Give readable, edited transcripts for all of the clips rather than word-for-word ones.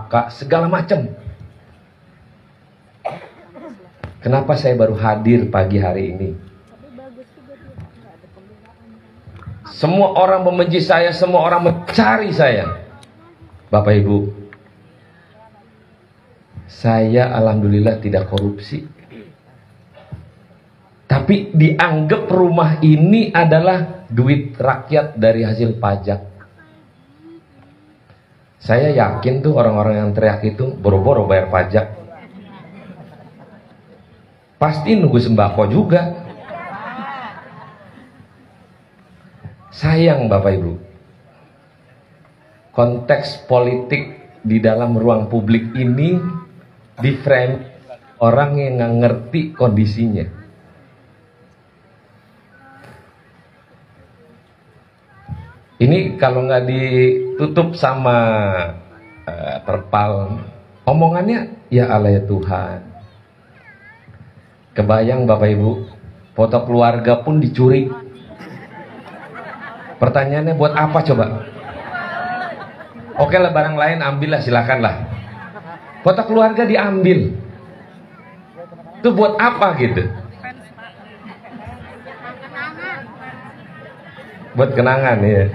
PHK, segala macam. Kenapa saya baru hadir pagi hari ini? Semua orang membenci saya, semua orang mencari saya. Bapak Ibu, saya alhamdulillah tidak korupsi. Tapi dianggap rumah ini adalah duit rakyat dari hasil pajak. Saya yakin tuh orang-orang yang teriak itu boro-boro bayar pajak. Pasti nunggu sembako juga. Sayang Bapak Ibu, konteks politik di dalam ruang publik ini di frame orang yang nggak ngerti kondisinya. Ini kalau nggak ditutup sama terpal, omongannya ya Allah ya Tuhan. Kebayang Bapak Ibu, foto keluarga pun dicuri. Pertanyaannya buat apa coba? Oke lah, barang lain ambillah, silakanlah. Foto keluarga diambil. Itu buat apa gitu? Buat kenangan ya.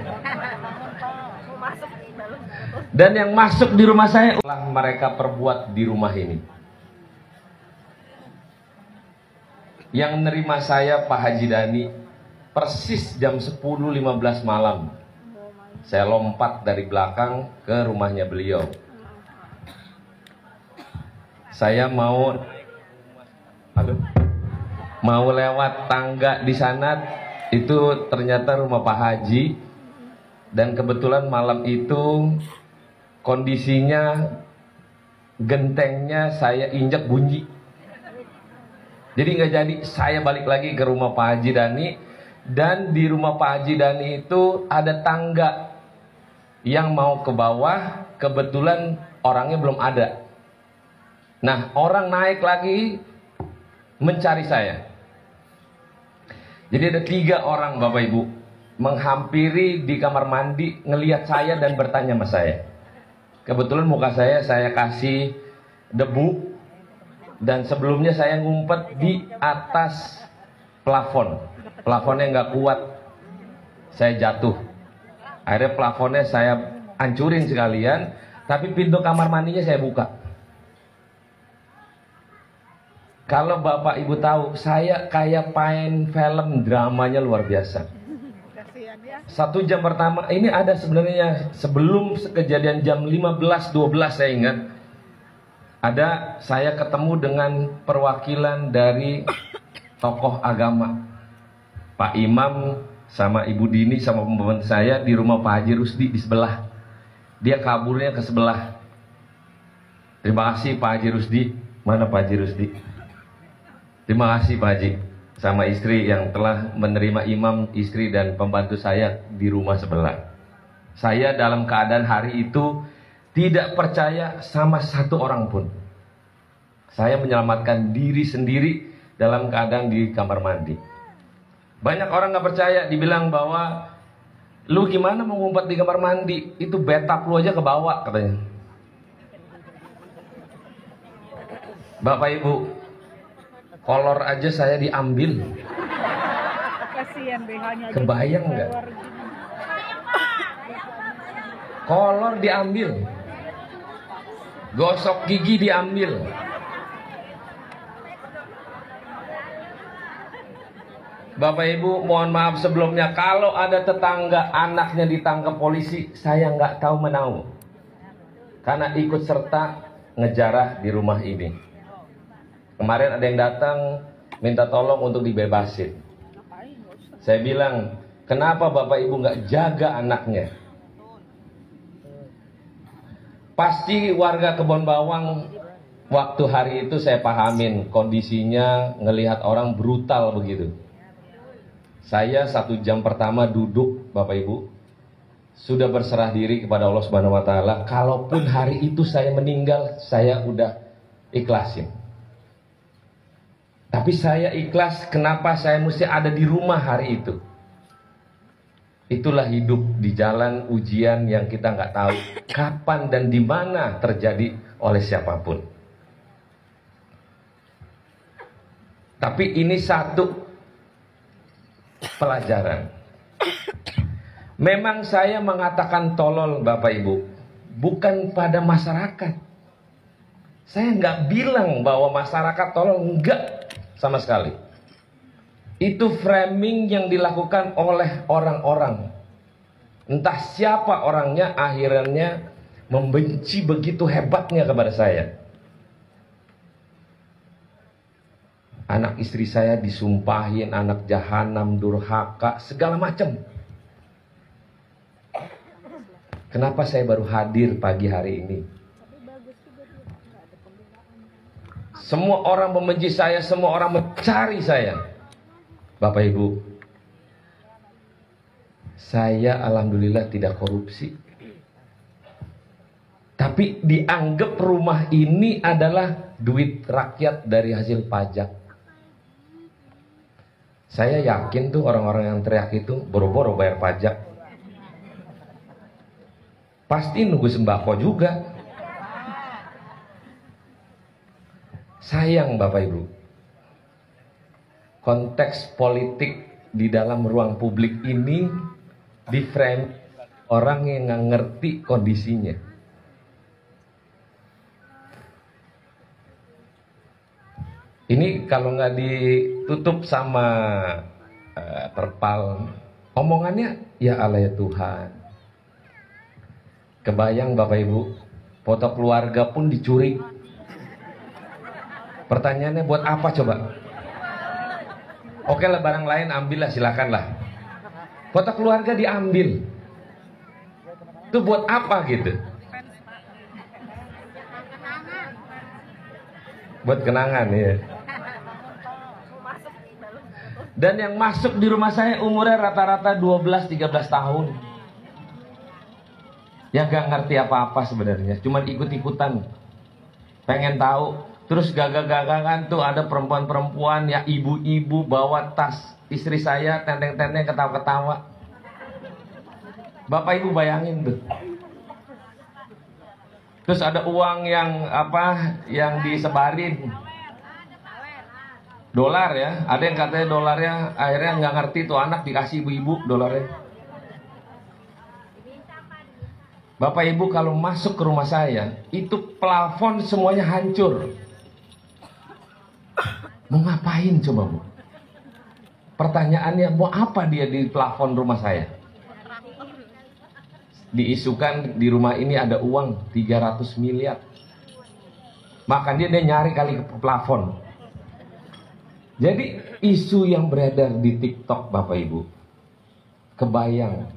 Dan yang masuk di rumah saya telah mereka perbuat di rumah ini. Yang nerima saya Pak Haji Dhani persis jam 10.15 malam. Saya lompat dari belakang ke rumahnya beliau. Saya mau lewat tangga di sana, itu ternyata rumah Pak Haji. Dan kebetulan malam itu kondisinya gentengnya saya injak bunyi. Jadi nggak jadi, saya balik lagi ke rumah Pak Haji Dhani. Dan di rumah Pak Haji Dhani itu ada tangga yang mau ke bawah, kebetulan orangnya belum ada. Nah, orang naik lagi mencari saya. Jadi ada 3 orang Bapak Ibu menghampiri di kamar mandi, ngelihat saya dan bertanya sama saya. Kebetulan muka saya kasih debu, dan sebelumnya saya ngumpet di atas plafon. Plafonnya nggak kuat, saya jatuh. Akhirnya plafonnya saya hancurin sekalian, tapi pintu kamar mandinya saya buka. Kalau Bapak Ibu tahu, saya kayak main film, dramanya luar biasa. 1 jam pertama, ini ada sebenarnya sebelum kejadian jam 15.12 saya ingat. Ada saya ketemu dengan perwakilan dari tokoh agama. Pak Imam sama Ibu Dini sama pembantu saya di rumah Pak Haji Rusdi di sebelah. Dia kaburnya ke sebelah. Terima kasih Pak Haji Rusdi. Mana Pak Haji Rusdi? Terima kasih Pak Haji sama istri yang telah menerima imam, istri dan pembantu saya di rumah sebelah. Saya dalam keadaan hari itu tidak percaya sama satu orang pun. Saya menyelamatkan diri sendiri dalam keadaan di kamar mandi. Banyak orang nggak percaya, dibilang bahwa lu gimana mau ngumpet di kamar mandi, itu betap lu aja ke bawah katanya. Bapak Ibu, kolor aja saya diambil. Kebayang nggak? Kolor diambil, gosok gigi diambil. Bapak Ibu, mohon maaf sebelumnya kalau ada tetangga anaknya ditangkap polisi, saya nggak tahu menahu, karena ikut serta ngejarah di rumah ini. Kemarin ada yang datang minta tolong untuk dibebasin. Saya bilang, kenapa Bapak Ibu nggak jaga anaknya? Pasti warga Kebon Bawang waktu hari itu saya pahamin kondisinya, ngelihat orang brutal begitu. Saya 1 jam pertama duduk Bapak Ibu, sudah berserah diri kepada Allah Subhanahu Wa Taala. Kalaupun hari itu saya meninggal, saya udah ikhlasin. Tapi saya ikhlas, kenapa saya mesti ada di rumah hari itu? Itulah hidup di jalan ujian yang kita nggak tahu kapan dan di mana terjadi oleh siapapun. Tapi ini satu pelajaran. Memang saya mengatakan tolol Bapak Ibu, bukan pada masyarakat. Saya nggak bilang bahwa masyarakat tolol, enggak sama sekali. Itu framing yang dilakukan oleh orang-orang. Entah siapa orangnya, akhirnya membenci begitu hebatnya kepada saya. Anak istri saya disumpahin anak jahanam, durhaka, segala macam. Kenapa saya baru hadir pagi hari ini? Semua orang membenci saya, semua orang mencari saya. Bapak Ibu, saya alhamdulillah tidak korupsi. Tapi dianggap rumah ini adalah duit rakyat dari hasil pajak. Saya yakin tuh orang-orang yang teriak itu boro-boro bayar pajak. Pasti nunggu sembako juga. Sayang Bapak Ibu, konteks politik di dalam ruang publik ini di frame orang yang nggak ngerti kondisinya. Ini kalau nggak ditutup sama terpal, omongannya ya Allah ya Tuhan. Kebayang Bapak Ibu, foto keluarga pun dicuri. Pertanyaannya buat apa coba? Oke lah, barang lain ambil lah, silakan lah. Foto keluarga diambil. Itu buat apa gitu? Buat kenangan ya. Dan yang masuk di rumah saya umurnya rata-rata 12-13 tahun. Yang gak ngerti apa-apa sebenarnya, cuman ikut-ikutan. Pengen tahu. Terus gagah-gagahan tuh ada perempuan-perempuan ya, ibu-ibu bawa tas istri saya, tenteng-tenteng, ketawa-ketawa. Bapak Ibu bayangin tuh. Terus ada uang yang apa, yang disebarin. Dolar ya, ada yang katanya dolarnya akhirnya nggak ngerti tuh anak dikasih ibu-ibu dolarnya. Bapak Ibu kalau masuk ke rumah saya, itu plafon semuanya hancur. Mau ngapain coba Bu? Pertanyaannya, mau apa dia di plafon rumah saya? Diisukan di rumah ini ada uang 300 miliar. Makanya dia nyari kali ke plafon. Jadi isu yang beredar di TikTok Bapak Ibu, kebayang